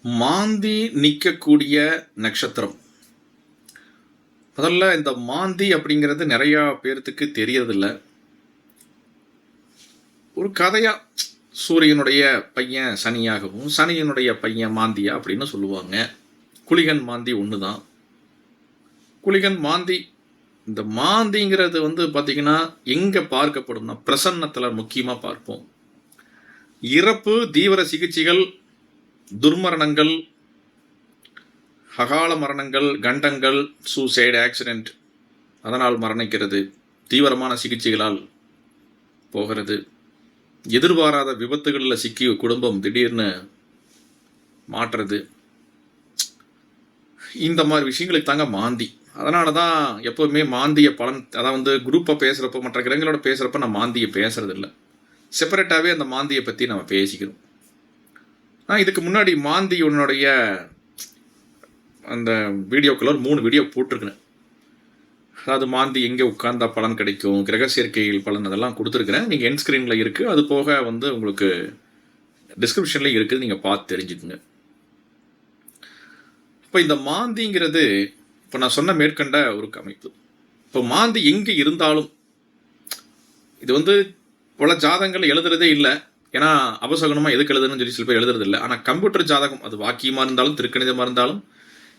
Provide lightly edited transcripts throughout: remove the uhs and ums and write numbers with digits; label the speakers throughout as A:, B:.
A: மாந்தி நிற்கக்கூடிய நட்சத்திரம். முதல்ல இந்த மாந்தி அப்படிங்கிறது நிறையா பேர்த்துக்கு தெரியறதில்ல. ஒரு கதையாக சூரியனுடைய பையன் சனியாகவும் சனியினுடைய பையன் மாந்தியா அப்படின்னு சொல்லுவாங்க. குளிகன் மாந்தி ஒன்று தான். குளிகன் மாந்தி, இந்த மாந்திங்கிறது பார்த்திங்கன்னா எங்கே பார்க்கப்படும்னா பிரசன்னத்தில் முக்கியமாக பார்ப்போம். இறப்பு, தீவிர சிகிச்சைகள், துர்மரணங்கள், அகால மரணங்கள், கண்டங்கள், சூசைடு, ஆக்சிடெண்ட், அதனால் மரணிக்கிறது, தீவிரமான சிகிச்சைகளால் போகிறது, எதிர்பாராத விபத்துகளில் சிக்கி குடும்பம் திடீர்னு மாற்றுறது, இந்த மாதிரி விஷயங்களுக்கு தாங்க மாந்தி. அதனால தான் எப்போவுமே மாந்திய பலன், அதாவது குரூப்பாக பேசுகிறப்போ, மற்ற கிரகங்களோட பேசுகிறப்ப நான் மாந்தியை பேசுகிறதில்ல. செப்பரேட்டாகவே அந்த மாந்தியை பற்றி நம்ம பேசிக்கிறோம். நான் இதுக்கு முன்னாடி மாந்தியுடைய அந்த வீடியோக்குள்ள ஒரு 3 வீடியோ போட்டிருக்கிறேன். அதாவது மாந்தி எங்கே உட்கார்ந்தா பலன் கிடைக்கும், கிரக சேர்க்கையில் பலன், அதெல்லாம் கொடுத்துருக்குறேன். நீங்கள் என் ஸ்க்ரீனில் இருக்குது. அது போக உங்களுக்கு டிஸ்கிரிப்ஷனில் இருக்குது, நீங்கள் பார்த்து தெரிஞ்சுக்குங்க. இப்போ இந்த மாந்திங்கிறது இப்போ நான் சொன்ன மேற்கண்ட ஒரு அமைப்பு. இப்போ மாந்தி எங்கே இருந்தாலும் இது பல ஜாதகங்கள் எழுதுறதே இல்லை. ஏன்னா அபசகனமாக எதுக்கு எழுதுன்னு சொல்லி சில பேர் எழுதுறது இல்லை. ஆனால் கம்ப்யூட்டர் ஜாதகம், அது வாக்கியமாக இருந்தாலும் திருக்கணிதமாக இருந்தாலும்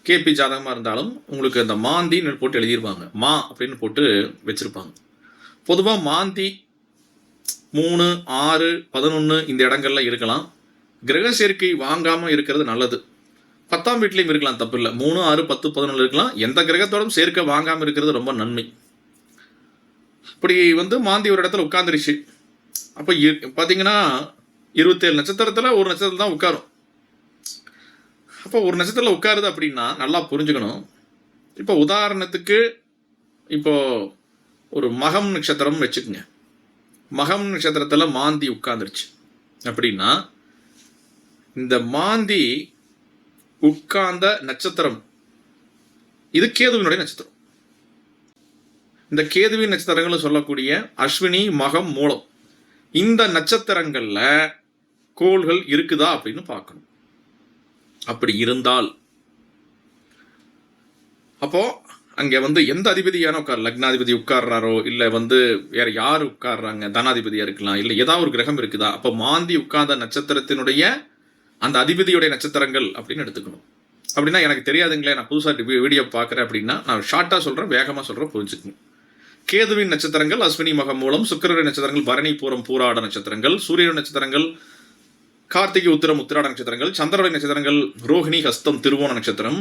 A: கேபி ஜாதகமாக இருந்தாலும் உங்களுக்கு அந்த மாந்தின்னு போட்டு எழுதியிருப்பாங்க. மா அப்படின்னு போட்டு வச்சுருப்பாங்க. பொதுவாக மாந்தி 3, 6, 11 இந்த இடங்கள்ல இருக்கலாம். கிரக சேர்க்கை வாங்காமல் இருக்கிறது நல்லது. 10ஆம் வீட்லேயும் இருக்கலாம், தப்பு இல்லை. 3, 6, 10, 11 இருக்கலாம். எந்த கிரகத்தோடும் சேர்க்கை வாங்காமல் இருக்கிறது ரொம்ப நன்மை. இப்படி மாந்தி ஒரு இடத்துல உட்காந்துருச்சு. அப்போ பார்த்தீங்கன்னா 27 நட்சத்திரத்தில் ஒரு நட்சத்திரம் தான் உட்காரும். அப்போ ஒரு நட்சத்திரத்தில் உட்காருது அப்படின்னா நல்லா புரிஞ்சுக்கணும். இப்போ உதாரணத்துக்கு இப்போ ஒரு மகம் நட்சத்திரம் வச்சுக்கோங்க. மகம் நட்சத்திரத்தில் மாந்தி உட்கார்ந்துருச்சு அப்படின்னா, இந்த மாந்தி உட்கார்ந்த நட்சத்திரம் இது கேதுவினுடைய நட்சத்திரம். இந்த கேதுவின் நட்சத்திரங்கள் சொல்லக்கூடிய அஸ்வினி, மகம், மூலம், இந்த நட்சத்திரங்கள்ல கோள்கள் இருக்குதா அப்படின்னு பார்க்கணும். அப்படி இருந்தால் அப்போ அங்கே எந்த அதிபதியான லக்னாதிபதி உட்கார்றாரோ, இல்லை வேற யார் உட்கார்றாங்க, தனாதிபதியா இருக்கலாம், இல்லை ஏதாவது ஒரு கிரகம் இருக்குதா, அப்போ மாந்தி உட்கார்ந்த நட்சத்திரத்தினுடைய அந்த அதிபதியுடைய நட்சத்திரங்கள் அப்படின்னு எடுத்துக்கணும். அப்படின்னா எனக்கு தெரியாதுங்களே, நான் புதுசாக வீடியோ பார்க்குறேன் அப்படின்னா நான் ஷார்ட்டாக சொல்கிறேன், வேகமாக சொல்கிறேன், புரிஞ்சுக்கணும். கேதுவின் நட்சத்திரங்கள் அஸ்வினி, மகம், மூலம். சுக்கிரனின் நட்சத்திரங்கள் பரணி, பூரம், பூராட நட்சத்திரங்கள். சூரியனின் நட்சத்திரங்கள் கார்த்திகை, உத்திரம், உத்திராட நட்சத்திரங்கள். சந்திரனுடைய நட்சத்திரங்கள் ரோஹிணி, ஹஸ்தம், திருவோண நட்சத்திரம்.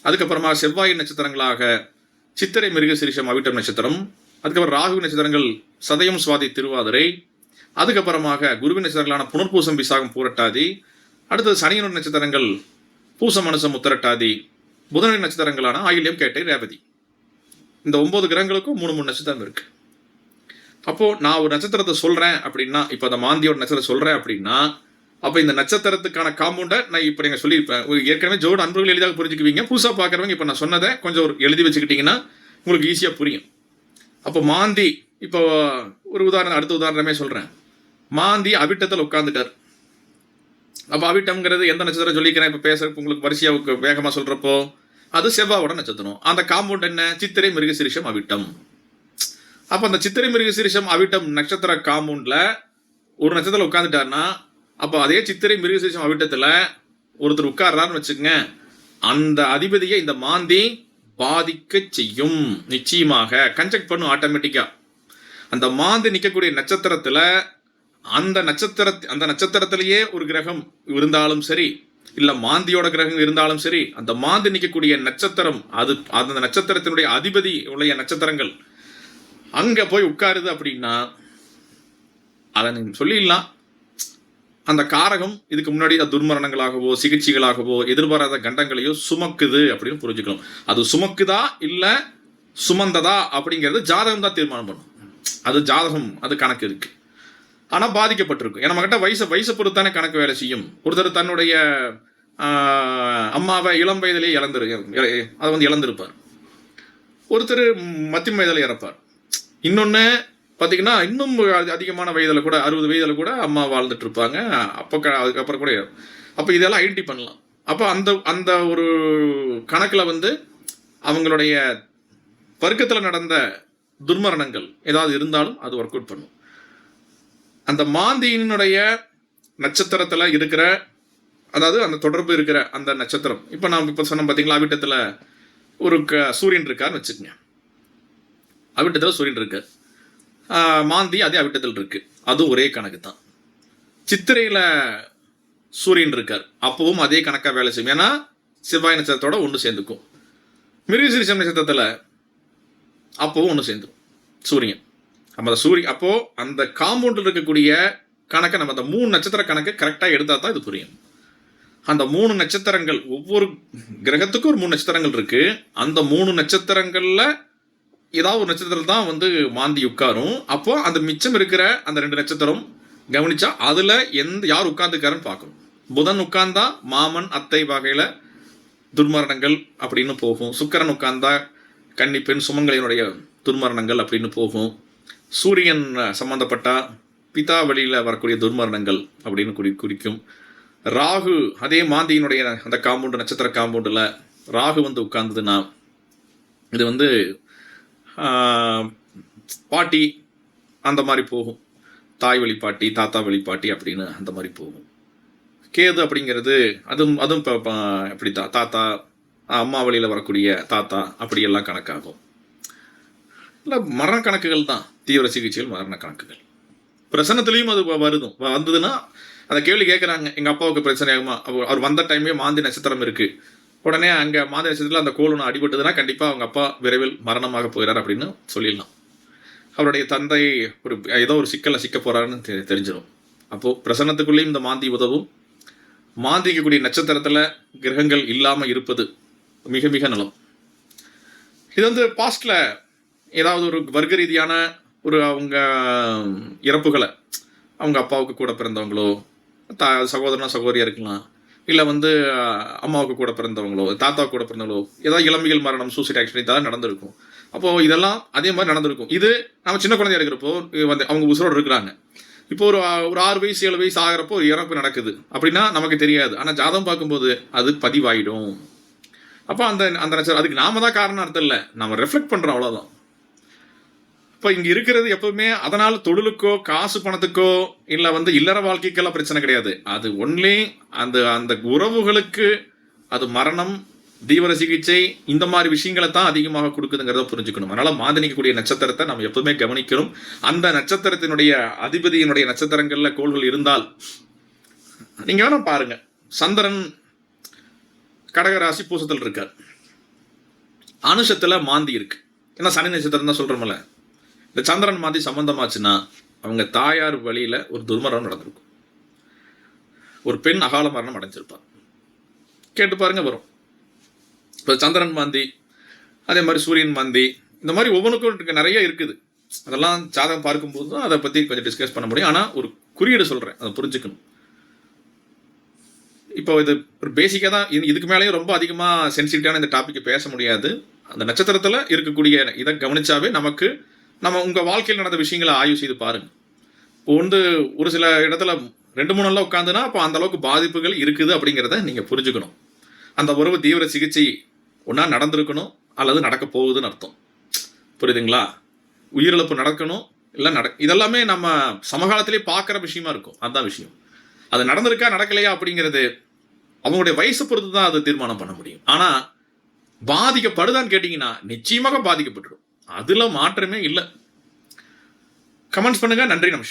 A: அதுக்கப்புறமா செவ்வாயின் நட்சத்திரங்களாக சித்திரை, மிருகசீரிஷம், அவிட்டம் நட்சத்திரம். அதுக்கப்புறம் ராகுவின் நட்சத்திரங்கள் சதயம், சுவாதி, திருவாதிரை. அதுக்கப்புறமாக குருவின் நட்சத்திரங்களான புனர்பூசம், விசாகம், பூரட்டாதி. அடுத்தது சனியனுடைய நட்சத்திரங்கள் பூசம், மனுசம், உத்தரட்டாதி. புதனின் நட்சத்திரங்களான ஆயில்யம், கேட்டை, ரேவதி. இந்த 9 கிரகங்களுக்கும் 3 நட்சத்திரம் இருக்கு. அப்போ நான் ஒரு நட்சத்திரத்தை சொல்றேன் அப்படின்னா, இப்போ அந்த மாந்தியோட நட்சத்திரம் சொல்றேன் அப்படின்னா, அப்போ இந்த நட்சத்திரத்துக்கான காம்பவுண்டை நான் இப்போ நீங்கள் சொல்லியிருப்பேன். ஏற்கனவே ஜோட அன்பர்கள் எளிதாக புரிஞ்சுக்குவீங்க. புதுசாக பார்க்குறவங்க இப்போ நான் சொன்னதை கொஞ்சம் எழுதி வச்சுக்கிட்டிங்கன்னா உங்களுக்கு ஈஸியாக புரியும். அப்போ மாந்தி, இப்போ ஒரு உதாரணம், அடுத்த உதாரணமே சொல்கிறேன். மாந்தி அவிட்டத்தில் உட்காந்துட்டார். அப்போ அவிட்டம்ங்கிறது எந்த நட்சத்திரம் சொல்லிக்கிறேன் இப்போ பேசுகிறப்ப உங்களுக்கு வரிசையாக வேகமாக சொல்கிறப்போ அது செவ்வாயோட நட்சத்திரம். அந்த காம்பவுண்ட் என்ன? சித்திரை, மிருகசீரிஷம், அவிட்டம். அப்போ அந்த சித்திரை, மிருகசீரிஷம், அவிட்டம் நட்சத்திர காம்பவுண்டில் ஒரு நட்சத்திரம் உட்காந்துட்டாருன்னா, அப்போ அதே சித்திரை, மிருகசீரிஷம், அவிட்டத்தில் ஒருத்தர் உட்கார்றாருன்னு வச்சுக்கோங்க, அந்த அதிபதியை இந்த மாந்தி பாதிக்க செய்யும். நிச்சயமாக கன்ஜெக்ட் பண்ணும் ஆட்டோமேட்டிக்காக. அந்த மாந்தி நிற்கக்கூடிய நட்சத்திரத்தில் அந்த நட்சத்திரத்திலேயே ஒரு கிரகம் இருந்தாலும் சரி, இல்லை மாந்தியோட கிரகம் இருந்தாலும் சரி, அந்த மாந்தி நிற்கக்கூடிய நட்சத்திரம் அது அந்த நட்சத்திரத்தினுடைய அதிபதி உடைய நட்சத்திரங்கள் அங்கே போய் உட்காருது அப்படின்னா அதை நீங்கள் சொல்லிடலாம். அந்த காரகம் இதுக்கு முன்னாடி துர்மரணங்களாகவோ சிகிச்சைகளாகவோ எதிர்பாராத கண்டங்களையோ சுமக்குது அப்படின்னு புரிஞ்சுக்கணும். அது சுமக்குதா இல்லை சுமந்ததா அப்படிங்கிறது ஜாதகம் தான் தீர்மானம் பண்ணும். அது ஜாதகம், அது கணக்கு இருக்கு. ஆனால் பாதிக்கப்பட்டிருக்கும். ஏன்னா நம்மகிட்ட வயசை பொறுத்தானே கணக்கு வேலை செய்யும். ஒருத்தர் தன்னுடைய அம்மாவை இளம் வயதிலேயே அதை இழந்திருப்பார். ஒருத்தர் மத்திய வயதில் இறப்பார். இன்னொன்று பார்த்தீங்கன்னா இன்னும் அதிகமான வயதில் கூட 60 வயதில் கூட அம்மா வாழ்ந்துட்டு இருப்பாங்க. அதுக்கப்புறம் கூட அப்போ இதெல்லாம் ஐடென்டி பண்ணலாம். அப்போ அந்த அந்த ஒரு கணக்கில் வந்து அவங்களுடைய வர்க்கத்தில் நடந்த துர்மரணங்கள் ஏதாவது இருந்தாலும் அது ஒர்க் அவுட் பண்ணும். அந்த மாந்தியினுடைய நட்சத்திரத்தில் இருக்கிற, அதாவது அந்த தொடர்பு இருக்கிற அந்த நட்சத்திரம், இப்போ நான் இப்போ சொன்னோம் பார்த்தீங்களா, அவிட்டத்தில் ஒரு சூரியன் இருக்காருன்னு வச்சுக்கோங்க. அவிட்டத்தில் சூரியன் இருக்கு, மாந்தி அதே அவிட்டத்தில் இருக்கு, அதுவும் ஒரே கணக்கு தான். சித்திரையில் சூரியன் இருக்கார், அப்பவும் அதே கணக்காக வேலை செய்யும். ஏன்னா செவ்வாய் நட்சத்திரத்தோட ஒன்று சேர்ந்துக்கும். மிருகசீரிஷம் நட்சத்திரத்தில் அப்பவும் ஒன்று சேர்ந்துடும் சூரியன். நம்ம அந்த சூரியன் அப்போது அந்த காம்பவுண்டில் இருக்கக்கூடிய கணக்கை நம்ம அந்த 3 நட்சத்திர கணக்கை கரெக்டாக எடுத்தால் தான் இது புரியும். அந்த 3 நட்சத்திரங்கள், ஒவ்வொரு கிரகத்துக்கும் ஒரு 3 நட்சத்திரங்கள் இருக்குது. அந்த 3 நட்சத்திரங்களில் ஏதாவது ஒரு நட்சத்திரம் தான் வந்து மாந்தி உட்காரும். அப்போது அந்த மிச்சம் இருக்கிற அந்த 2 நட்சத்திரம் கவனிச்சா அதில் யார் உட்கார்ந்துக்காருன்னு பார்க்கணும். புதன் உட்கார்ந்தா மாமன் அத்தை வகையில் துர்மரணங்கள் அப்படின்னு போகும். சுக்கிரன் உட்கார்ந்தா கன்னி பெண் சுமங்கலியினுடைய துர்மரணங்கள் அப்படின்னு போகும். சூரியன் சம்பந்தப்பட்டா பிதா வழியில் வரக்கூடிய துர்மரணங்கள் அப்படின்னு குறிக்கும். ராகு அதே மாந்தியினுடைய அந்த காம்பவுண்டு, நட்சத்திர காம்பவுண்டில் ராகு வந்து உட்கார்ந்ததுன்னா இது வந்து பாட்டி அந்த மாதிரி போகும். தாய் வழிபாட்டி, தாத்தா வழிபாட்டி அப்படின்னு அந்த மாதிரி போகும். கேது அப்படிங்கிறது அதுவும் இப்போ அப்படித்தான், தாத்தா அம்மா வழியில் வரக்கூடிய தாத்தா அப்படியெல்லாம் கணக்காகும். இல்லை மரண கணக்குகள் தான், தீவிர சிகிச்சைகள் மரண கணக்குகள். பிரசனத்துலேயும் அது வந்ததுன்னா அந்த கேள்வி கேட்குறாங்க, எங்கள் அப்பாவுக்கு பிரச்சனை ஆகுமா, அவர் வந்த டைமே மாந்தி நட்சத்திரம் இருக்குது, உடனே அங்கே மாந்தி நட்சத்திரத்தில் அந்த கோல் ஒன்று அடிபட்டதுன்னா கண்டிப்பாக அவங்க அப்பா விரைவில் மரணமாக போயிடார் அப்படின்னு சொல்லிடலாம். அவருடைய தந்தை ஏதோ ஒரு சிக்கலில் சிக்க போகிறாருன்னு தெரிஞ்சிடும். அப்போது பிரசன்னத்துக்குள்ளேயும் இந்த மாந்தி உதவும். மாந்திக்கக்கூடிய நட்சத்திரத்தில் கிரகங்கள் இல்லாமல் இருப்பது மிக மிக நலம். இது வந்து பாஸ்டில் ஏதாவது ஒரு வர்க்க ரீதியான அவங்க இறப்புகளை, அவங்க அப்பாவுக்கு கூட பிறந்தவங்களோ, சகோதரனா சகோதரியாக இருக்கலாம், இல்லை வந்து அம்மாவுக்கு கூட பிறந்தவங்களோ, தாத்தாவுக்கு கூட பிறந்தவங்களோ, ஏதாவது இளம்பியல் மரணம், சூசைட் ஆக்சிடென்ட் இதெல்லாம் நடந்திருக்கும். அப்போது இதெல்லாம் அதே மாதிரி நடந்திருக்கும். இது நம்ம சின்ன குழந்தையா இருக்கிறப்போ வந்து அவங்க உசுரோடு இருக்கிறாங்க. இப்போ ஒரு 6 வயசு 7 வயசு ஆகிறப்போ ஒரு இறப்பு நடக்குது அப்படின்னா நமக்கு தெரியாது. ஆனால் ஜாதகம் பார்க்கும்போது அது பதிவாயிடும். அப்போ அந்த அந்த நட்சத்திரம் அதுக்கு நாம தான் காரணம் அர்த்தம் இல்லை, நம்ம ரெஃப்ளெக்ட் பண்ணுறோம், அவ்வளோதான். இப்போ இங்கே இருக்கிறது எப்பவுமே அதனால் தொழிலுக்கோ காசு பணத்துக்கோ இல்லை வந்து இல்லற வாழ்க்கைக்கெல்லாம் பிரச்சனை கிடையாது. அது ஒன்லி அந்த அந்த உறவுகளுக்கு அது மரணம், தீவிர சிகிச்சை இந்த மாதிரி விஷயங்களை தான் அதிகமாக கொடுக்குதுங்கிறத புரிஞ்சுக்கணும். அதனால் மாந்தினிக்கக்கூடிய நட்சத்திரத்தை நம்ம எப்பவுமே கவனிக்கணும். அந்த நட்சத்திரத்தினுடைய அதிபதியினுடைய நட்சத்திரங்களில் கோள்கள் இருந்தால் நீங்கள் வேணா பாருங்க, சந்திரன் கடகராசி பூசத்தில் இருக்கார், அனுஷத்தில் மாந்தி இருக்கு. ஏன்னா சனி நட்சத்திரம் தான் சொல்கிறோம்ல. இந்த சந்திரன் மாந்தி சம்பந்தமாச்சுன்னா அவங்க தாயார் வழியில் ஒரு துர்மரணம் நடந்திருக்கும். ஒரு பெண் அகால மரணம் அடைஞ்சிருப்பார். கேட்டு பாருங்க, வரும். இப்போ சந்திரன் மாந்தி, அதே மாதிரி சூரியன் மாந்தி, இந்த மாதிரி ஒவ்வொன்றுக்கும் நிறைய இருக்குது. அதெல்லாம் ஜாதகம் பார்க்கும்போது தான் அதை பற்றி கொஞ்சம் டிஸ்கஸ் பண்ண முடியும். ஆனால் ஒரு குறியீடு சொல்கிறேன், அதை புரிஞ்சுக்கணும். இப்போ இது ஒரு பேசிக்காக தான், இதுக்கு மேலேயும் ரொம்ப அதிகமாக சென்சிட்டிவான இந்த டாப்பிக்கை பேச முடியாது. அந்த நட்சத்திரத்தில் இருக்கக்கூடிய இதை கவனிச்சாவே நமக்கு நம்ம உங்கள் வாழ்க்கையில் நடந்த விஷயங்களை ஆய்வு செய்து பாருங்கள். இப்போ ஒரு சில இடத்துல 2-3 நாளாக உட்காந்துன்னா அப்போ அந்த அளவுக்கு பாதிப்புகள் இருக்குது அப்படிங்கிறத நீங்கள் புரிஞ்சுக்கணும். அந்த உறவு தீவிர சிகிச்சை ஒன்றா நடந்திருக்கணும் அல்லது நடக்க போகுதுன்னு அர்த்தம். புரியுதுங்களா? உயிரிழப்பு நடக்கணும் இல்லை இதெல்லாமே நம்ம சமகாலத்திலே பார்க்குற விஷயமா இருக்கும். அதுதான் விஷயம். அது நடந்திருக்கா நடக்கலையா அப்படிங்கிறது அவங்களுடைய வயசை பொறுத்து தான் அதை தீர்மானம் பண்ண முடியும். ஆனால் பாதிக்கப்படுதான்னு கேட்டிங்கன்னா நிச்சயமாக பாதிக்கப்பட்டுடும். அதில் மாற்றமே இல்லை. கமெண்ட்ஸ் பண்ணுங்கள். நன்றி, நமஸ்காரம்.